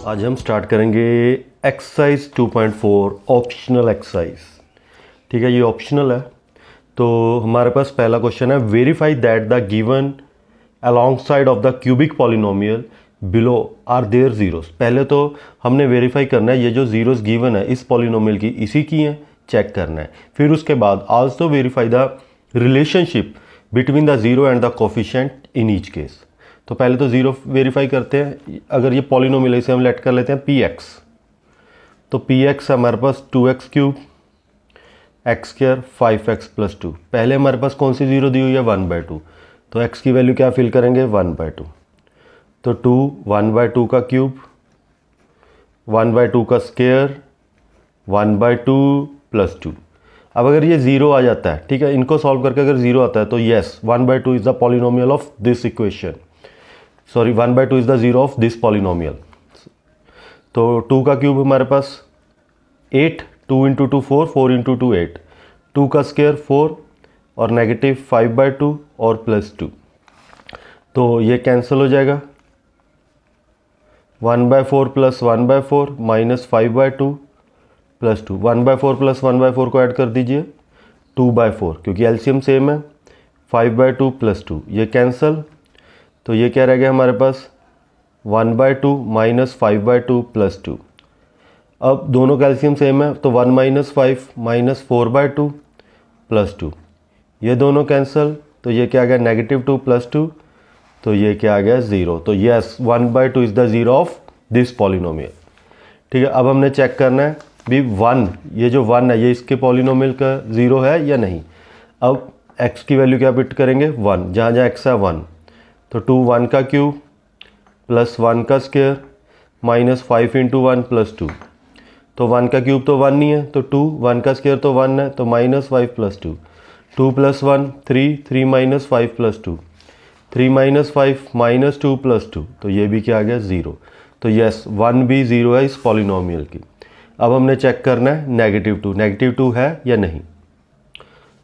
आज हम स्टार्ट करेंगे एक्सरसाइज 2.4 ऑप्शनल एक्सरसाइज। ठीक है, ये ऑप्शनल है। तो हमारे पास पहला क्वेश्चन है, verify that the given alongside of the cubic polynomial below are their zeros. पहले तो हमने वेरीफाई करना है ये जो जीरोस गिवन है इस पॉलिनोमियल की इसी की हैं, चेक करना है। फिर उसके बाद also verify the relationship between the zero and the coefficient in each case. तो पहले तो जीरो वेरीफाई करते हैं। अगर ये पॉलिनोमियल है इसे हम लेट कर लेते हैं पी एक्स। तो पी एक्स हमारे पास 2x cube x square 5x plus 2। पहले हमारे पास कौन सी जीरो दी हुई है 1/2। तो x की वैल्यू क्या फिल करेंगे 1/2। तो 2 1/2 का क्यूब 1/2 का स्क्वायर 1/2 प्लस 2। अब अगर ये जीरो आ जाता है, ठीक है, इनको सॉल्व करके अगर जीरो आता है तो yes 1/2 is the polynomial of this equation. Sorry 1/2 is the zero of this polynomial. तो 2 का क्यूब हमारे पास 8, 2 इंटू 2 4, 4 इंटू 2 8, 2 का स्क्वायर 4 और नेगेटिव 5/2 और प्लस 2। तो ये कैंसिल हो जाएगा। 1/4 प्लस 1/4 माइनस 5/2 प्लस 2। 1/4 प्लस 1/4 को ऐड कर दीजिए 2/4, क्योंकि एलसीएम सेम है। 5/2 प्लस 2 ये कैंसिल। तो ये क्या रह गया हमारे पास 1/2 माइनस 5/2 प्लस 2। अब दोनों का एलसीएम सेम है तो 1 माइनस 5 माइनस 4/2 प्लस 2 ये दोनों कैंसिल। तो ये क्या आ गया नेगेटिव 2 प्लस 2। तो ये क्या आ गया 0। तो yes 1/2 is the zero of this polynomial. ठीक है, अब हमने चेक करना है भी 1, ये जो 1 है ये इसके पॉलिनोमियल का ज़ीरो है या नहीं। अब x की वैल्यू क्या पिट करेंगे 1, जहाँ जहाँ x है 1। तो 2 1 का क्यूब प्लस 1 का स्क्वायर माइनस 5 इंटू 1 प्लस 2। तो 1 का क्यूब तो 1 नहीं है, तो 2 1 का स्क्वायर तो 1 है, तो minus 5 plus 2। 2 plus 1 3, 3 minus 5 plus 2, 3 minus 5 minus 2 plus 2। तो ये भी क्या आ गया 0। तो यस 1 भी 0 है इस पॉलिनोमियल की। अब हमने चेक करना है नेगेटिव 2 है या नहीं।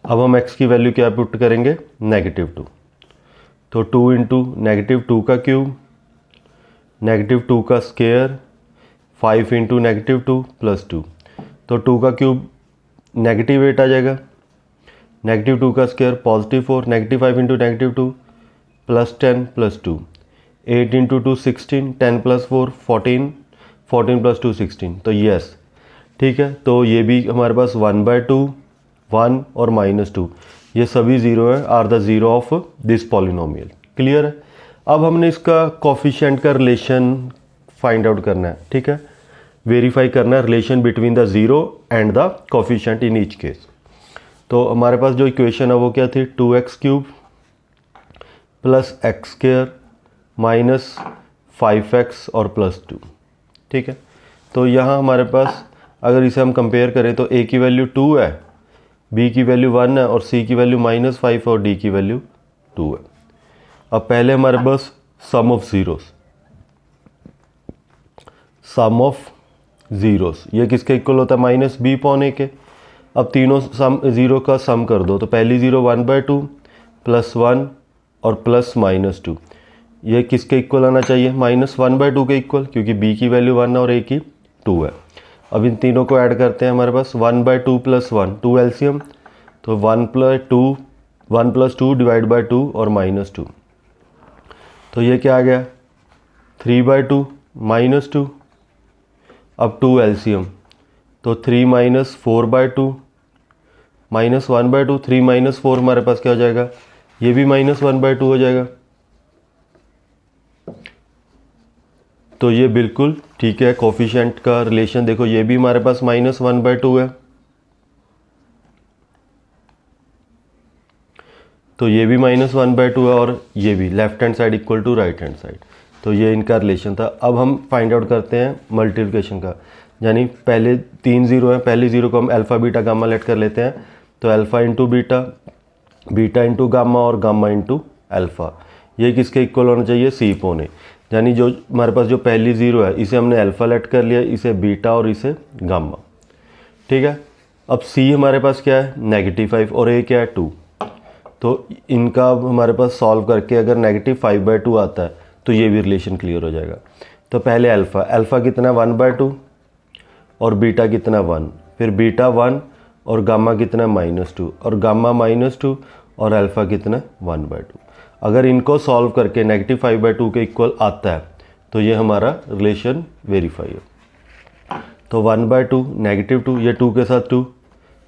अब हम x की वैल्यू क्या पुट करेंगे नेगेटिव 2। तो 2 इंटू नेगेटिव 2 का क्यूब नेगेटिव 2 का स्क्वायर 5 इंटू नेगेटिव 2 प्लस 2। तो 2 का क्यूब नेगेटिव 8 आ जाएगा, नेगेटिव 2 का square positive 4, negative 5 into negative 2 plus 10 plus 2, 8 into 2 16, 10 plus 4 14, 14 plus 2 16। तो यस ठीक है। तो ये भी हमारे पास 1/2 1 और माइनस 2 ये सभी ज़ीरो है, are the zero of this polynomial. Clear है। अब हमने इसका कोफिशिएंट का रिलेशन फाइंड आउट करना है। ठीक है, वेरीफाई करना है relation between the zero and the coefficient in each case. तो हमारे पास जो इक्वेशन है वो क्या थी 2x cube plus x square minus 5x और प्लस 2। ठीक है, तो यहाँ हमारे पास अगर इसे हम कंपेयर करें तो a की वैल्यू 2 है, b की वैल्यू 1 है और c की वैल्यू -5 और d की वैल्यू 2 है। अब पहले हमारे पास सम ऑफ ज़ीरोस ये किसके इक्वल होता है -b/a के। अब तीनों ज़ीरो का सम कर दो। तो पहली ज़ीरो 1/2 प्लस 1 और प्लस -2 ये किसके इक्वल आना चाहिए -1/2 के इक्वल, क्योंकि b की वैल्यू 1 और a की 2 है। अब इन तीनों को ऐड करते हैं। हमारे पास 1/2 प्लस 1 2 एलसीएम, तो 1 प्लस 2 डिवाइड बाई 2 और -2। तो ये क्या आ गया 3/2 -2। अब 2 एलसीएम, तो 3 माइनस 4/2 माइनस 1/2, 3 माइनस 4 हमारे पास क्या हो जाएगा ये भी -1/2 हो जाएगा। तो ये बिल्कुल ठीक है। कोफिशिएंट का रिलेशन देखो ये भी हमारे पास -1/2 है, तो ये भी -1/2 है और ये भी left hand side equal to right hand side. तो ये इनका रिलेशन था। अब हम फाइंड आउट करते हैं मल्टीप्लिकेशन का, यानी पहले 3 ज़ीरो हैं, पहली ज़ीरो को हम अल्फ़ा बीटा गामा लेट कर लेते हैं। तो alpha into beta, beta into gamma और गामा इंटू अल्फ़ा ये किसके इक्वल होना चाहिए c/a। यानी जो हमारे पास जो पहली ज़ीरो है इसे हमने अल्फ़ा लेट कर लिया, इसे बीटा और इसे गामा। ठीक है, अब c हमारे पास क्या है -5 और a क्या है 2। तो इनका हमारे पास सॉल्व करके अगर -5/2 आता है तो ये भी रिलेशन क्लियर हो जाएगा। तो पहले अल्फ़ा, अल्फ़ा कितना 1/2 और बीटा कितना 1, फिर बीटा 1 और गामा कितना -2 और गामा -2 और अल्फ़ा कितना 1/2। अगर इनको सॉल्व करके नेगेटिव 5/2 के इक्वल आता है तो ये हमारा रिलेशन वेरीफाई है। तो 1/2 -2, ये 2 के साथ 2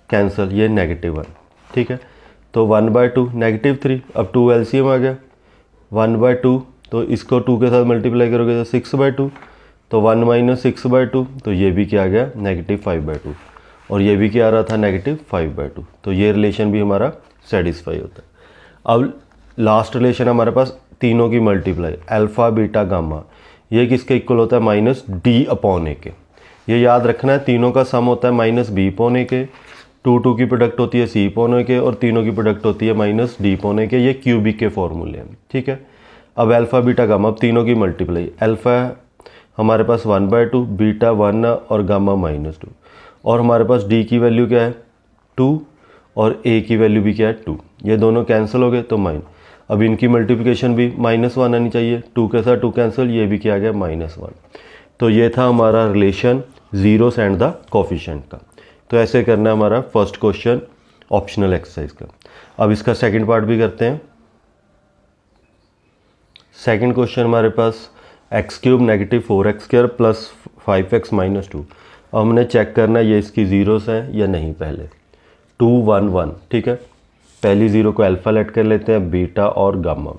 कैंसिल, ये -1, ठीक है। तो 1/2 -3, अब 2 एलसीएम आ गया 1/2, तो इसको 2 के साथ मल्टीप्लाई करोगे तो 6/2, तो 1 - 6/2, तो ये भी क्या आ गया -5/2 और ये भी क्या आ रहा था -5/2। तो ये रिलेशन भी हमारा सेटिस्फाई होता है। अब लास्ट रिलेशन हमारे पास तीनों की मल्टीप्लाई अल्फ़ा बीटा गामा, ये किसके इक्वल होता है -d/a। ये याद रखना है, तीनों का सम होता है -b/a, 2 की प्रोडक्ट होती है c/a और तीनों की प्रोडक्ट होती है -d/a। ये क्यूबिक के फॉर्मूले हैं, ठीक है। अब अल्फ़ा बीटा गामा, अब तीनों की मल्टीप्लाई, अल्फ़ा हमारे पास 1/2, बीटा 1 और गामा -2, और हमारे पास d की वैल्यू क्या है 2 और a की वैल्यू भी क्या है 2, ये दोनों कैंसिल हो गए तो माइन। अब इनकी मल्टीप्लिकेशन भी -1 आनी चाहिए, 2 के साथ 2 कैंसिल, ये भी क्या आ गया -1। तो ये था हमारा relation zeros and the coefficient का। तो ऐसे करना है हमारा फर्स्ट क्वेश्चन ऑप्शनल एक्सरसाइज का। अब इसका सेकंड पार्ट भी करते हैं। सेकंड क्वेश्चन हमारे पास x³ -4x² प्लस 5x -2। अब हमने चेक करना है ये इसकी जीरोस है या नहीं। पहले 2 1 1, ठीक है। पहली ज़ीरो को अल्फ़ा लेट कर लेते हैं, बीटा और गामा।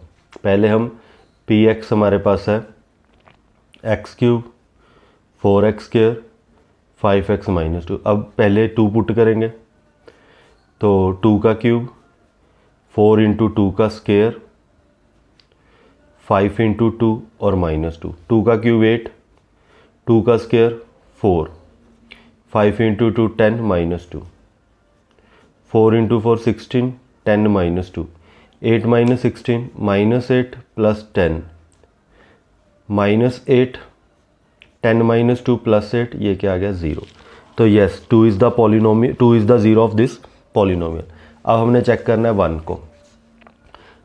पहले हम px हमारे पास है x³ 4x² 5x -2। अब पहले 2 पुट करेंगे तो 2 का क्यूब 4 × 2 का स्क्वायर 5 × 2 और -2, 2 का क्यूब 8, 2 का स्क्वायर 4, 5 × 2 10 -2, 4 × 4 16, 10 -2, 8 - 16 -8 प्लस 10 -8, 10 - 2 प्लस 8, ये क्या आ गया 0। तो yes 2 is the polynomial, 2 is the zero of this polynomial. अब हमने चेक करना है 1 को।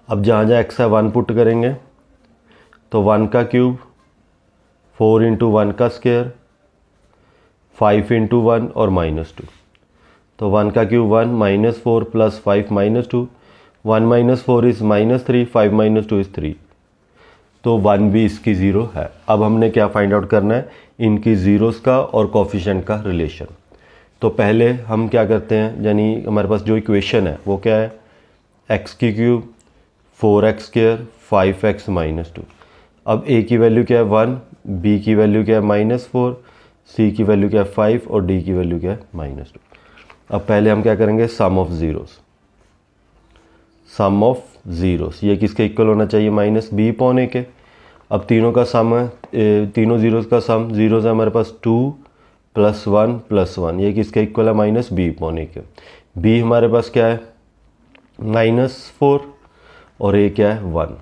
अब जहाँ जहाँ x है 1 पुट करेंगे तो 1 का क्यूब 4 × 1 का स्क्वायर 5 × 1 और -2, तो 1 का क्यूब 1 -4 प्लस 5 -2, 1 - 4 इज़ -3, 5 - 2 इज़ 3, तो 1 भी इसकी ज़ीरो है। अब हमने क्या फाइंड आउट करना है, इनकी ज़ीरोस का और कोफिशिएंट का रिलेशन। तो पहले हम क्या करते हैं, यानी हमारे पास जो इक्वेशन है वो क्या है x³ 4x² 5x -2। अब a की वैल्यू क्या है 1, b की वैल्यू क्या है -4, c की वैल्यू क्या है 5 और d की वैल्यू क्या है -2। अब पहले हम क्या करेंगे sum of zeros, sum of zeros ये किसके इक्वल होना चाहिए -b/a के। अब तीनों का सम है, तीनों ज़ीरोस का सम, ज़ीरोस है हमारे पास 2 + 1 + 1, ये किसके इक्वल है -b/a के। b हमारे पास क्या है -4 और a क्या है 1।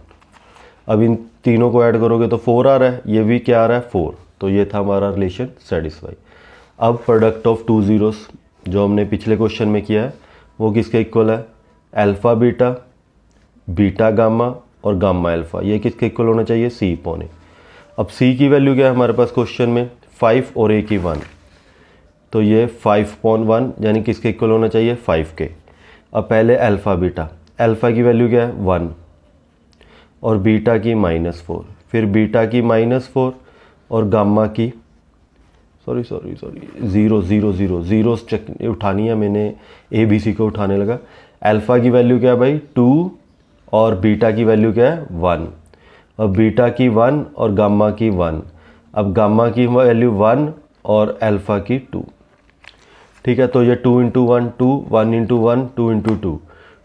अब इन तीनों को ऐड करोगे तो 4 आ रहा है, ये भी क्या आ रहा है 4, तो ये था हमारा रिलेशन सेटिस्फाई। अब प्रोडक्ट ऑफ 2 ज़ीरोस जो हमने पिछले क्वेश्चन में किया है वो किसके इक्वल है अल्फ़ा बीटा, बीटा गामा और गामा अल्फ़ा, ये किसके इक्वल होना चाहिए c/a। अब c की वैल्यू क्या है हमारे पास क्वेश्चन में 5 और a की 1, तो ये 5/1 यानी किसके इक्वल होना चाहिए 5 के। अब पहले अल्फ़ा बीटा, अल्फ़ा की वैल्यू क्या है 1 और बीटा की -4, फिर बीटा की -4 और गामा की सॉरी 0 ज़ीरोस चेक उठानी है, मैंने ABC को उठाने लगा। अल्फ़ा की वैल्यू क्या है भाई 2 और बीटा की वैल्यू क्या है 1, और बीटा की 1 और गामा की 1। अब गामा की वैल्यू 1 और अल्फ़ा की 2, ठीक है। तो ये 2 × 1 2, 1 × 1 2 × 2,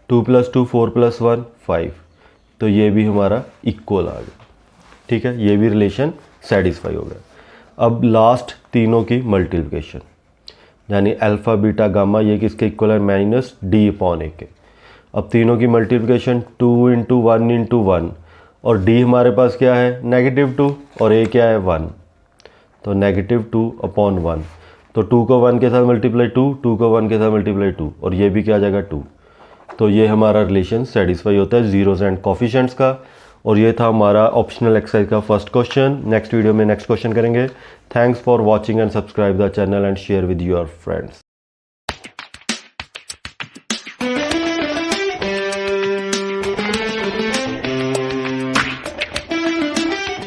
2 + 2 4 + 1 5, तो ये भी हमारा इक्वल आ गया, ठीक है। ये भी रिलेशन सेटिस्फाई हो गया। अब लास्ट तीनों की मल्टीप्लिकेशन, यानी अल्फ़ा बीटा गामा, ये किसके इक्वल है -d/a के। अब तीनों की मल्टीप्लिकेशन 2 × 1 × 1 और d हमारे पास क्या है -2 और a क्या है 1, तो -2/1, तो 2 को 1 के साथ मल्टीप्लाई 2, 2 को 1 के साथ मल्टीप्लाई 2 और ये भी क्या आ जाएगा 2। तो ये हमारा रिलेशन सेटिस्फाई होता है ज़ीरोस एंड कोफिशिएंट्स का और ये था हमारा ऑप्शनल एक्सरसाइज का फर्स्ट क्वेश्चन। नेक्स्ट वीडियो में नेक्स्ट क्वेश्चन करेंगे। Thanks for watching and subscribe the channel and share with your friends.